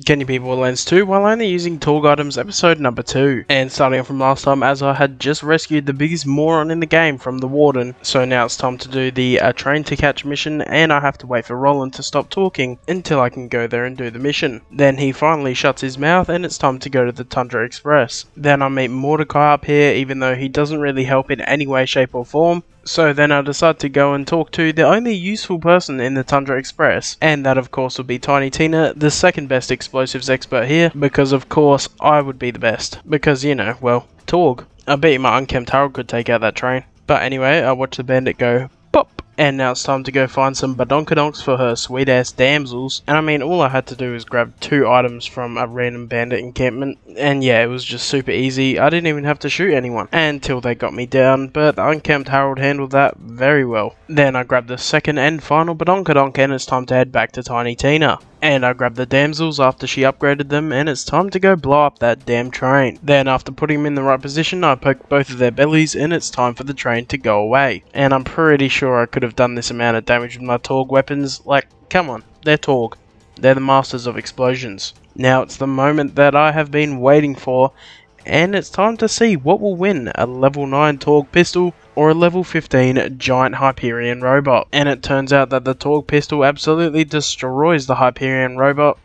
Can you beat Borderlands 2 while only using TORGUE items episode number 2? And starting off from last time, as I had just rescued the biggest moron in the game from the warden, so now it's time to do the train to catch mission, and I have to wait for Roland to stop talking until I can go there and do the mission. Then he finally shuts his mouth and it's time to go to the Tundra Express. Then I meet Mordecai up here, even though he doesn't really help in any way, shape or form. So then I decide to go and talk to the only useful person in the Tundra Express, and that of course would be Tiny Tina, the second best explosives expert here, because of course I would be the best, because you know, well, TORGUE. I bet my unkempt Harold could take out that train. But anyway, I watch the bandit go pop. And now it's time to go find some badonkadonks for her sweet ass damsels. And I mean, all I had to do was grab 2 items from a random bandit encampment. And yeah, it was just super easy. I didn't even have to shoot anyone until they got me down. But the unkempt Harold handled that very well. Then I grabbed the second and final badonkadonk and it's time to head back to Tiny Tina. And I grabbed the damsels after she upgraded them, and it's time to go blow up that damn train. Then after putting them in the right position, I poked both of their bellies and it's time for the train to go away. And I'm pretty sure I could have done this amount of damage with my TORGUE weapons. Like, come on, they're TORGUE. They're the masters of explosions. Now it's the moment that I have been waiting for, and it's time to see what will win, a level 9 TORGUE pistol or a level 15 giant Hyperion robot. And it turns out that the TORGUE pistol absolutely destroys the Hyperion robot.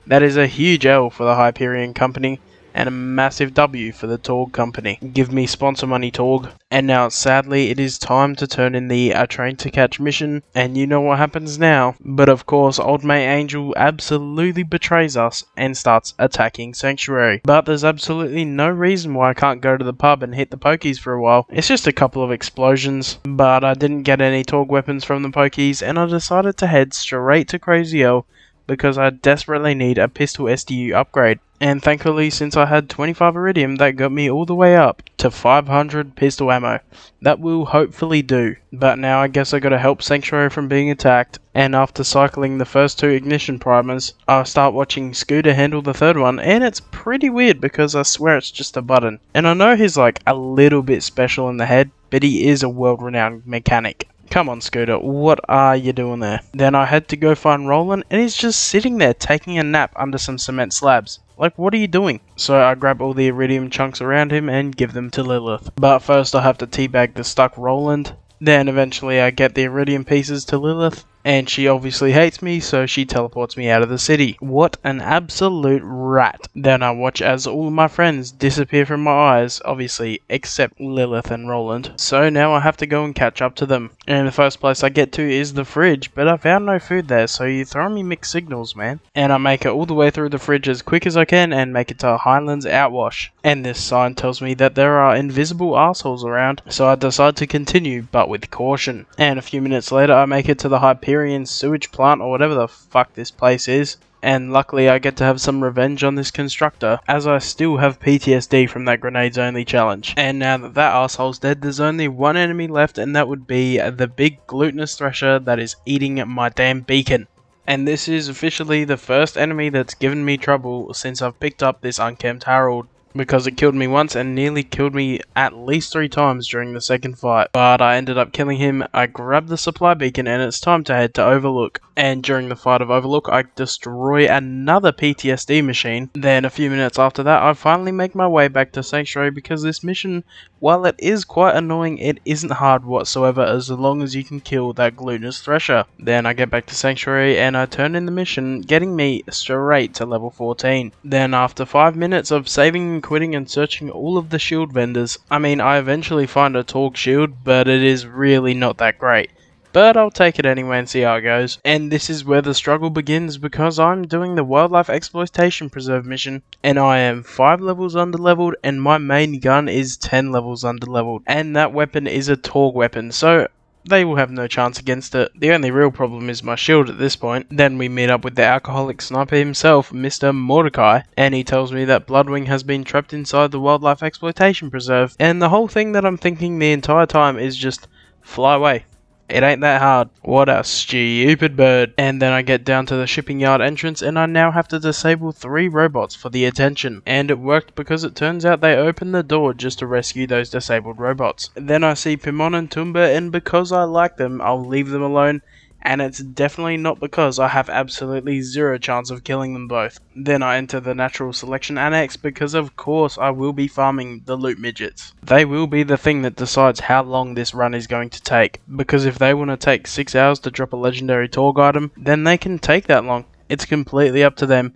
That is a huge L for the Hyperion company and a massive W for the TORGUE company. Give me sponsor money, TORGUE. And now sadly it is time to turn in the train to catch mission, and you know what happens now. But of course old mate Angel absolutely betrays us and starts attacking Sanctuary. But there's absolutely no reason why I can't go to the pub and hit the pokies for a while. It's just a couple of explosions, but I didn't get any TORGUE weapons from the pokies and I decided to head straight to Crazy L because I desperately need a pistol SDU upgrade. And thankfully, since I had 25 iridium, that got me all the way up to 500 pistol ammo. That will hopefully do. But now I guess I gotta help Sanctuary from being attacked. And after cycling the first 2 ignition primers, I'll start watching Scooter handle the third one. And it's pretty weird because I swear it's just a button. And I know he's like a little bit special in the head, but he is a world-renowned mechanic. Come on, Scooter, what are you doing there? Then I had to go find Roland, and he's just sitting there taking a nap under some cement slabs. Like, what are you doing? So I grab all the iridium chunks around him and give them to Lilith. But first I have to teabag the stuck Roland. Then eventually I get the iridium pieces to Lilith. And she obviously hates me, so she teleports me out of the city. What an absolute rat. Then I watch as all of my friends disappear from my eyes, obviously, except Lilith and Roland. So now I have to go and catch up to them. And the first place I get to is the fridge, but I found no food there, so you throw me mixed signals, man. And I make it all the way through the fridge as quick as I can and make it to Highlands Outwash. And this sign tells me that there are invisible assholes around, so I decide to continue, but with caution. And a few minutes later I make it to the Hyperion sewage plant or whatever the fuck this place is, and luckily I get to have some revenge on this constructor, as I still have PTSD from that grenades only challenge. And now that that asshole's dead, there's only one enemy left, and that would be the big glutinous thresher that is eating my damn beacon. And this is officially the first enemy that's given me trouble since I've picked up this unkempt Harold, because it killed me once and nearly killed me at least 3 times during the second fight. But I ended up killing him, I grabbed the supply beacon, and it's time to head to Overlook. And during the fight of Overlook, I destroy another PTSD machine. Then a few minutes after that, I finally make my way back to Sanctuary, because this mission, while it is quite annoying, it isn't hard whatsoever as long as you can kill that glutinous thresher. Then I get back to Sanctuary and I turn in the mission, getting me straight to level 14. Then after 5 minutes of saving and quitting and searching all of the shield vendors, I eventually find a TORGUE shield, but it is really not that great. But I'll take it anyway and see how it goes. And this is where the struggle begins, because I'm doing the Wildlife Exploitation Preserve mission, and I am 5 levels underleveled, and my main gun is 10 levels underleveled. And that weapon is a TORGUE weapon, so they will have no chance against it. The only real problem is my shield at this point. Then we meet up with the alcoholic sniper himself, Mr. Mordecai, and he tells me that Bloodwing has been trapped inside the Wildlife Exploitation Preserve, and the whole thing that I'm thinking the entire time is just fly away. It ain't that hard. What a stupid bird. And then I get down to the shipping yard entrance and I now have to disable 3 robots for the attention. And it worked because it turns out they opened the door just to rescue those disabled robots. Then I see Pimon and Tumba, and because I like them, I'll leave them alone and it's definitely not because I have absolutely zero chance of killing them both. Then I enter the natural selection annex because of course I will be farming the loot midgets. They will be the thing that decides how long this run is going to take, because if they want to take 6 hours to drop a legendary Torgue item, then they can take that long. It's completely up to them.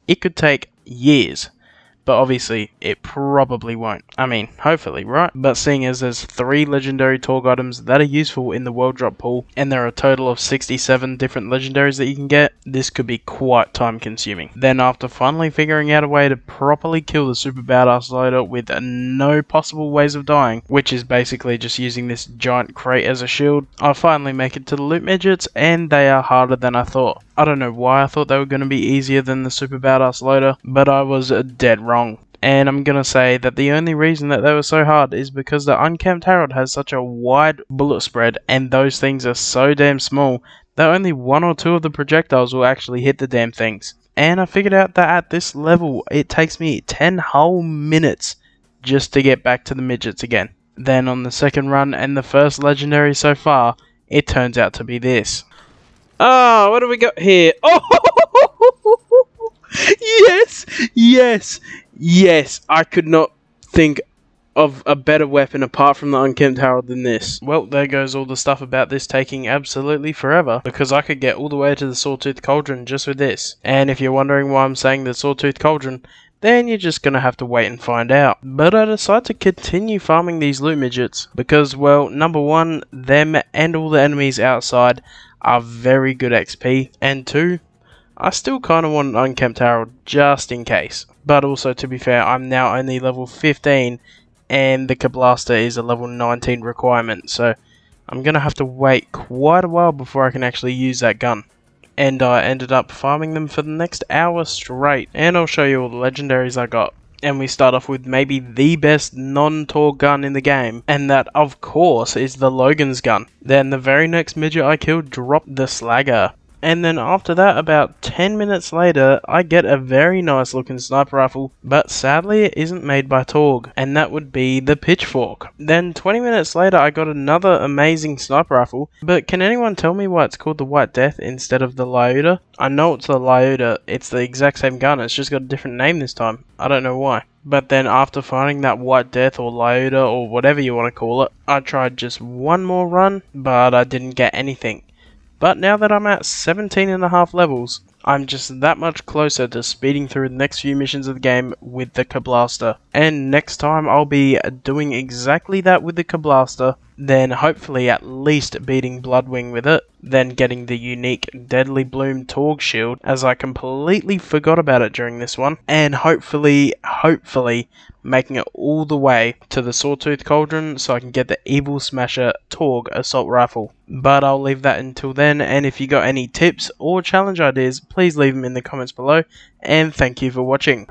It could take years. But obviously, it probably won't. I mean, hopefully, right? But seeing as there's 3 legendary Torgue items that are useful in the world drop pool, and there are a total of 67 different legendaries that you can get, this could be quite time consuming. Then after finally figuring out a way to properly kill the super badass loader with no possible ways of dying, which is basically just using this giant crate as a shield, I finally make it to the loot midgets, and they are harder than I thought. I don't know why I thought they were going to be easier than the super badass loader, but I was dead wrong. And I'm going to say that the only reason that they were so hard is because the Unkempt Herald has such a wide bullet spread, and those things are so damn small that only 1 or 2 of the projectiles will actually hit the damn things. And I figured out that at this level, it takes me 10 whole minutes just to get back to the midgets again. Then on the second run and the first legendary so far, it turns out to be this. Ah, what do we got here? Oh, yes, yes, yes. I could not think of a better weapon apart from the Unkempt Herald than this. Well, there goes all the stuff about this taking absolutely forever, because I could get all the way to the Sawtooth Cauldron just with this. And if you're wondering why I'm saying the Sawtooth Cauldron, then you're just gonna have to wait and find out. But I decided to continue farming these loot midgets, because, well, number 1, them and all the enemies outside are very good XP, and 2, I still kind of want an Unkempt Herald just in case. But also, to be fair, I'm now only level 15 and the Kablaster is a level 19 requirement, so I'm going to have to wait quite a while before I can actually use that gun. And I ended up farming them for the next hour straight, and I'll show you all the legendaries I got. And we start off with maybe the best non-Torgue gun in the game, and that of course is the Logan's gun. Then the very next midget I killed dropped the Slagger. And then after that, about 10 minutes later, I get a very nice looking sniper rifle, but sadly it isn't made by Torgue, and that would be the Pitchfork. Then 20 minutes later I got another amazing sniper rifle, but can anyone tell me why it's called the White Death instead of the Lyuda? I know it's the Lyuda, it's the exact same gun, it's just got a different name this time. I don't know why. But then after finding that White Death or Lyuda or whatever you want to call it, I tried just one more run, but I didn't get anything. But now that I'm at 17.5 levels, I'm just that much closer to speeding through the next few missions of the game with the Kablaster. And next time I'll be doing exactly that with the Kablaster, then hopefully at least beating Bloodwing with it, then getting the unique Deadly Bloom Torgue shield, as I completely forgot about it during this one, and hopefully making it all the way to the Sawtooth Cauldron so I can get the Evil Smasher Torgue assault rifle. But I'll leave that until then, and if you got any tips or challenge ideas, please leave them in the comments below, and thank you for watching.